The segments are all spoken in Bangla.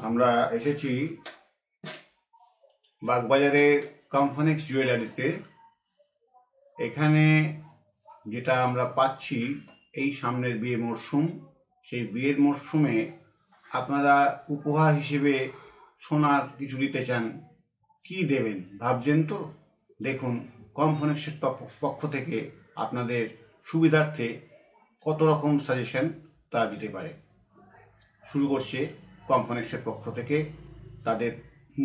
আমরা এসেছি বাগবাজারের কমফোনেক্স জুয়েলারিতে। এখানে যেটা আমরা পাচ্ছি, এই সামনের বিয়ে মরশুম, সেই বিয়ের মরশুমে আপনারা উপহার হিসেবে সোনার কিছু দিতে চান, কি দেবেন ভাবছেন তো? দেখুন কমফোনেক্সের পক্ষ থেকে আপনাদের সুবিধার্থে কত রকম সাজেশন তা দিতে পারে। শুরু করছে কমফোনেক্সের পক্ষ থেকে তাদের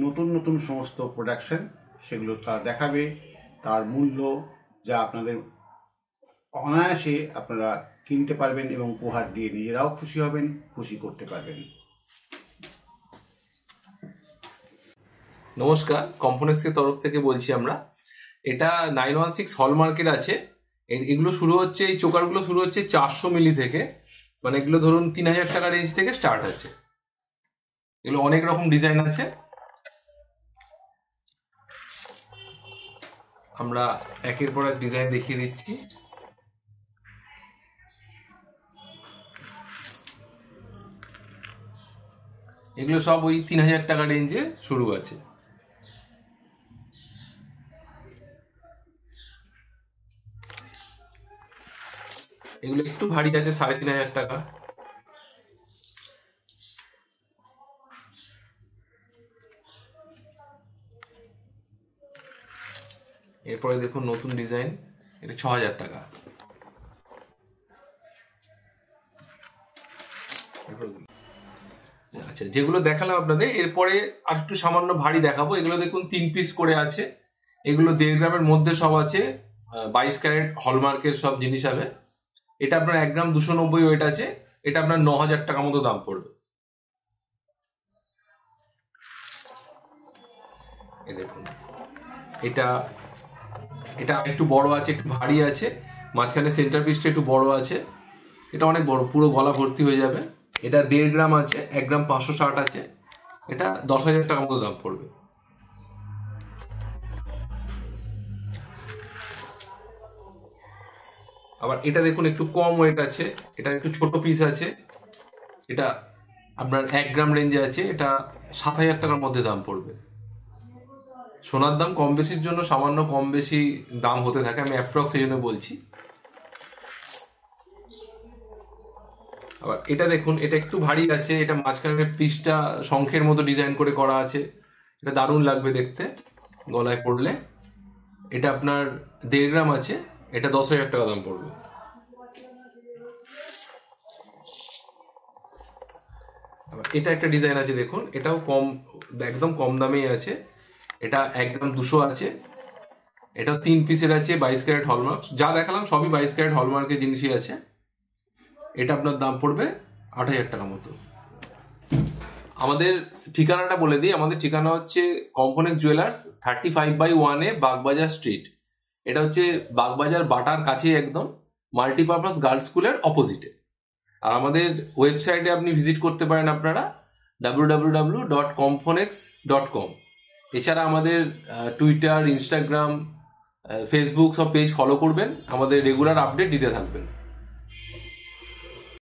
নতুন নতুন সমস্ত প্রোডাকশন, সেগুলো তারা দেখাবে। তার মূল্য যা আপনাদের অনায়াসে আপনারা কিনতে পারবেন এবং উপহার দিয়ে নিজেরাও খুশি হবেন, খুশি করতে পারবেন। নমস্কার, কমফোনেক্সের তরফ থেকে বলছি আমরা। এটা 916 হলমার্কের আছে। এগুলো শুরু হচ্ছে, এই চোকারগুলো শুরু হচ্ছে 400 মিলি থেকে, মানে এগুলো ধরুন 3000 টাকা রেঞ্জ থেকে স্টার্ট আছে। এগুলো অনেক রকম ডিজাইন আছে, আমরা একের পর এক ডিজাইন দেখিয়ে দিচ্ছি। এগুলো সব ওই 3000 টাকা রেঞ্জে শুরু আছে। এগুলো একটু ভারী আছে, 3500 টাকা। এরপরে দেখুন নতুন ডিজাইন, এটা 6000 টাকা। আচ্ছা, যেগুলো দেখালাম আপনাদের, এরপরে আর একটু সামান্য ভারী দেখাবো। এগুলো দেখুন 3 পিস করে আছে। এগুলো 1.5 গ্রামের মধ্যে সব আছে, 22 ক্যারেট হলমার্কের সব জিনিস হবে। এটা আপনার 1 গ্রাম 290 ওয়েট আছে। এটা আপনার 9000 টাকা মতো দাম পড়বে। এই দেখুন, এটা একটু বড় আছে, একটু ভারী আছে, মাঝখানে সেন্টার পিসটা একটু বড় আছে। এটা অনেক বড়, পুরো গলা ভর্তি হয়ে যাবে। এটা 1.5 গ্রাম আছে, 1 গ্রাম 560 আছে। এটা 10,000 টাকা মতো দাম পড়বে। আবার এটা দেখুন একটু কম ওয়েট আছে, এটা একটু ছোট পিস আছে। এটা আপনার 1 গ্রাম রেঞ্জে আছে। এটা 7,000 টাকার মধ্যে দাম পড়বে। সোনার দাম কম বেশির জন্য সামান্য কম বেশি দাম হতে থাকে, আমি অ্যাপ্রক্স এই জন্য বলছি। আবার এটা দেখুন, এটা একটু ভারী আছে। এটা মাঝখানের পিসটা শঙ্খের মতো ডিজাইন করে করা আছে। এটা দারুণ লাগবে দেখতে গলায় পড়লে। এটা আপনার 1.5 গ্রাম আছে। এটা 10,000 টাকা দাম পড়বে। আবার এটা একটা ডিজাইন আছে দেখুন, এটাও কম, একদম কম দামেই আছে। এটা 1 গ্রাম 200 আছে। এটাও 3 পিসের আছে, 22 ক্যারেট হলমার্ক। যা দেখালাম সবই 22 ক্যারেট হলমার্কের জিনিসই আছে। এটা আপনার দাম পড়বে 8,000 টাকা মতো। আমাদের ঠিকানাটা বলে দিই। আমাদের ঠিকানা হচ্ছে কমফোনেক্স জুয়েলার্স, 35/1 বাগবাজার স্ট্রিট। এটা হচ্ছে বাগবাজার বাটার কাছে, একদম মাল্টিপারপাস গার্লস স্কুলের অপোজিটে। আর আমাদের ওয়েবসাইটে আপনি ভিজিট করতে পারেন আপনারা, www.comphonex.com। এছাড়া আমাদের টুইটার, ইনস্টাগ্রাম, ফেসবুক সব পেজ ফলো করবেন, আমাদের রেগুলার আপডেট দিতে থাকবেন।